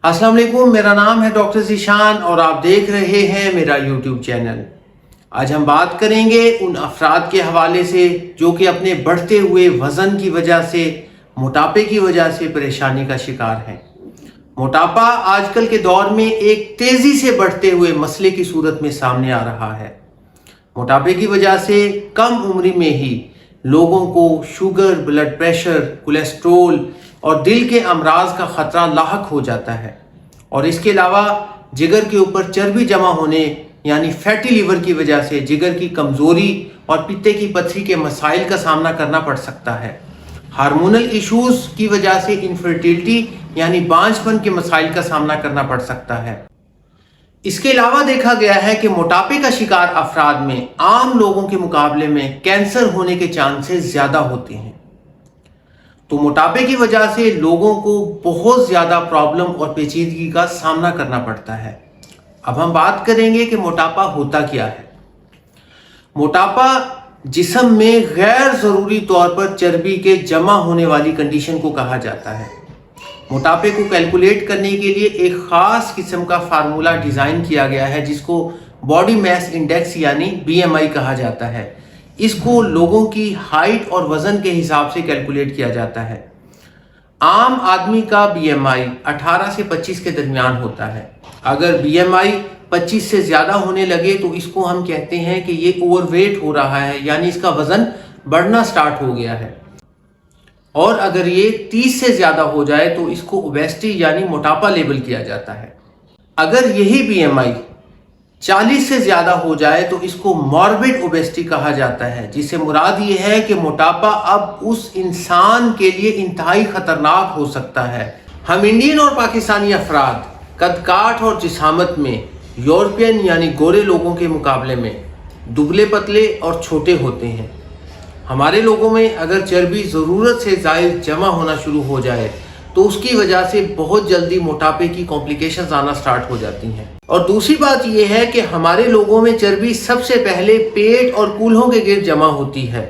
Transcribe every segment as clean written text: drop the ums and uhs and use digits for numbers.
अस्सलाम वालेकुम, मेरा नाम है डॉक्टर ज़ीशान और आप देख रहे हैं मेरा यूट्यूब चैनल। आज हम बात करेंगे उन अफराद के हवाले से जो कि अपने बढ़ते हुए वज़न की वजह से, मोटापे की वजह से परेशानी का शिकार हैं। मोटापा आजकल के दौर में एक तेज़ी से बढ़ते हुए मसले की सूरत में सामने आ रहा है। मोटापे की वजह से कम उम्र में ही लोगों को शुगर, ब्लड प्रेशर, कोलेस्ट्रोल और दिल के अमराज का खतरा लाहक हो जाता है। और इसके अलावा जिगर के ऊपर चर्बी जमा होने यानी फैटी लीवर की वजह से जिगर की कमज़ोरी और पित्ते की पथरी के मसाइल का सामना करना पड़ सकता है। हार्मोनल इश्यूज की वजह से इनफर्टिलिटी यानी बांझपन के मसाइल का सामना करना पड़ सकता है। इसके अलावा देखा गया है कि मोटापे का शिकार अफराद में आम लोगों के मुकाबले में कैंसर होने के चांसेस ज़्यादा होते हैं। तो मोटापे की वजह से लोगों को बहुत ज़्यादा प्रॉब्लम और पेचीदगी का सामना करना पड़ता है। अब हम बात करेंगे कि मोटापा होता क्या है। मोटापा जिस्म में गैर ज़रूरी तौर पर चर्बी के जमा होने वाली कंडीशन को कहा जाता है। मोटापे को कैलकुलेट करने के लिए एक ख़ास किस्म का फार्मूला डिज़ाइन किया गया है जिसको बॉडी मास इंडेक्स यानी BMI कहा जाता है। इसको लोगों की हाइट और वज़न के हिसाब से कैलकुलेट किया जाता है। आम आदमी का BMI 18 से 25 के दरमियान होता है। अगर BMI 25 से ज़्यादा होने लगे तो इसको हम कहते हैं कि ये ओवरवेट हो रहा है, यानी इसका वज़न बढ़ना स्टार्ट हो गया है। और अगर ये 30 से ज़्यादा हो जाए तो इसको ओबेसिटी यानी मोटापा लेबल किया जाता है। अगर यही BMI 40 से ज़्यादा हो जाए तो इसको मॉर्बिड ओबेसिटी कहा जाता है, जिससे मुराद ये है कि मोटापा अब उस इंसान के लिए इंतहाई ख़तरनाक हो सकता है। हम इंडियन और पाकिस्तानी अफराद कद-काठ और जिस्मानत में यूरोपियन यानी गोरे लोगों के मुकाबले में दुबले पतले और छोटे होते हैं। हमारे लोगों में अगर चर्बी ज़रूरत से ज़ायद जमा होना शुरू हो जाए तो उसकी वजह से बहुत जल्दी मोटापे की कॉम्प्लिकेशंस आना स्टार्ट हो जाती हैं। और दूसरी बात यह है कि हमारे लोगों में चर्बी सबसे पहले पेट और कूल्हों के गिर्द जमा होती है।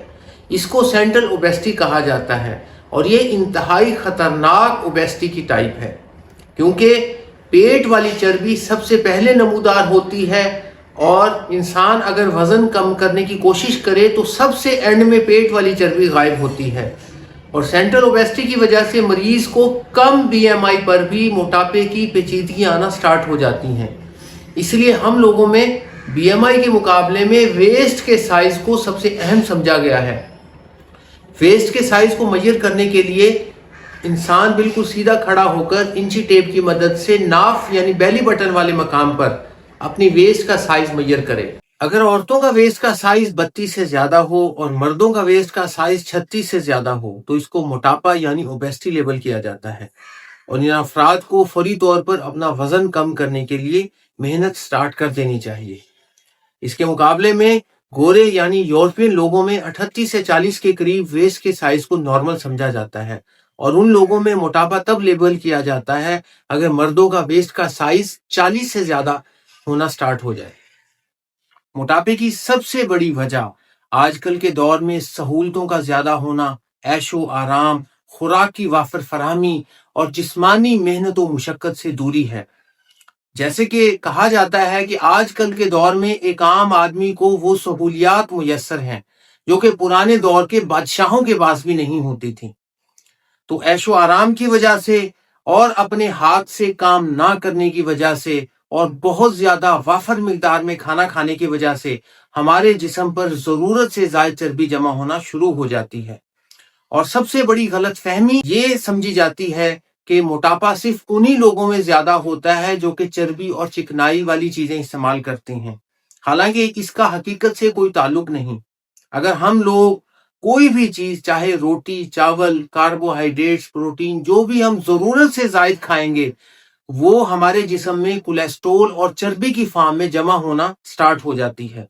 इसको सेंट्रल ओबेसिटी कहा जाता है और ये इंतहाई ख़तरनाक ओबेसिटी की टाइप है, क्योंकि पेट वाली चर्बी सबसे पहले नमूदार होती है और इंसान अगर वज़न कम करने की कोशिश करे तो सबसे एंड में पेट वाली चर्बी गायब होती है। और सेंट्रल ओबेसिटी की वजह से मरीज़ को कम BMI पर भी मोटापे की पेचीदगी आना स्टार्ट हो जाती हैं। इसलिए हम लोगों में BMI के मुकाबले में वेस्ट के साइज़ को सबसे अहम समझा गया है। वेस्ट के साइज़ को मेजर करने के लिए इंसान बिल्कुल सीधा खड़ा होकर इंची टेप की मदद से नाफ यानी बेली बटन वाले मकाम पर अपनी वेस्ट का साइज मेजर करे। अगर औरतों का वेस्ट का साइज 32 से ज्यादा हो और मर्दों का वेस्ट का साइज 36 से ज्यादा हो तो इसको मोटापा यानी ओबेसिटी लेबल किया जाता है और इन अफराद को फौरी तौर पर अपना वजन कम करने के लिए मेहनत स्टार्ट कर देनी चाहिए। इसके मुकाबले में गोरे यानी यूरोपियन लोगों में 38 से 40 के करीब वेस्ट के साइज को नॉर्मल समझा जाता है और उन लोगों में मोटापा तब लेबल किया जाता है अगर मर्दों का वेस्ट का साइज 40 से ज्यादा होना स्टार्ट हो जाए। मोटापे की सबसे बड़ी वजह आजकल के दौर में सहूलतों का ज्यादा होना, ऐशो आराम, खुराक की वाफर फराहमी और जिस्मानी मेहनत व मुशक्कत से दूरी है। जैसे कि कहा जाता है कि आजकल के दौर में एक आम आदमी को वो सहूलियात मुयस्सर हैं जो कि पुराने दौर के बादशाहों के पास भी नहीं होती थी। तो ऐशो आराम की वजह से और अपने हाथ से काम ना करने की वजह से और बहुत ज्यादा वाफर मिकदार में खाना खाने की वजह से हमारे जिस्म पर जरूरत से ज्यादा चर्बी जमा होना शुरू हो जाती है। और सबसे बड़ी गलत फहमी ये समझी जाती है कि मोटापा सिर्फ उन्हीं लोगों में ज्यादा होता है जो कि चर्बी और चिकनाई वाली चीजें इस्तेमाल करते हैं। हालांकि इसका हकीकत से कोई ताल्लुक नहीं। अगर हम लोग कोई भी चीज चाहे रोटी, चावल, कार्बोहाइड्रेट्स, प्रोटीन जो भी हम जरूरत से ज्यादा खाएंगे वो हमारे जिस्म में कोलेस्ट्रोल और चर्बी की फॉर्म में जमा होना स्टार्ट हो जाती है।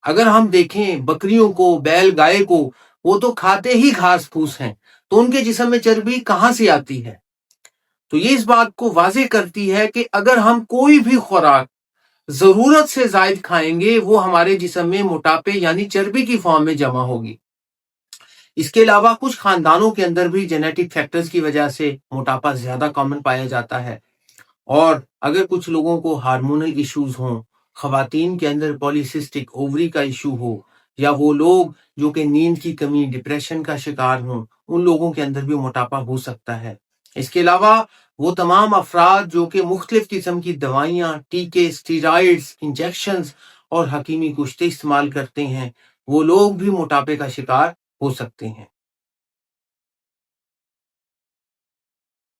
अगर हम देखें बकरियों को, बैल गाय को, वो तो खाते ही घास फूस हैं, तो उनके जिस्म में चर्बी कहां से आती है? तो ये इस बात को वाज़ेह करती है कि अगर हम कोई भी खुराक जरूरत से ज्यादा खाएंगे वो हमारे जिस्म में मोटापे यानी चर्बी की फॉर्म में जमा होगी। इसके अलावा कुछ खानदानों के अंदर भी जेनेटिक फैक्टर्स की वजह से मोटापा ज्यादा कॉमन पाया जाता है اور اگر کچھ لوگوں کو ہارمونل ایشوز ہوں، خواتین کے اندر پولیسسٹک اووری کا ایشو ہو، یا وہ لوگ جو کہ نیند کی کمی، ڈپریشن کا شکار ہوں، ان لوگوں کے اندر بھی موٹاپا ہو سکتا ہے۔ اس کے علاوہ وہ تمام افراد جو کہ مختلف قسم کی دوائیاں، ٹیکے، اسٹیرائڈز، انجیکشنز اور حکیمی کشتے استعمال کرتے ہیں، وہ لوگ بھی موٹاپے کا شکار ہو سکتے ہیں۔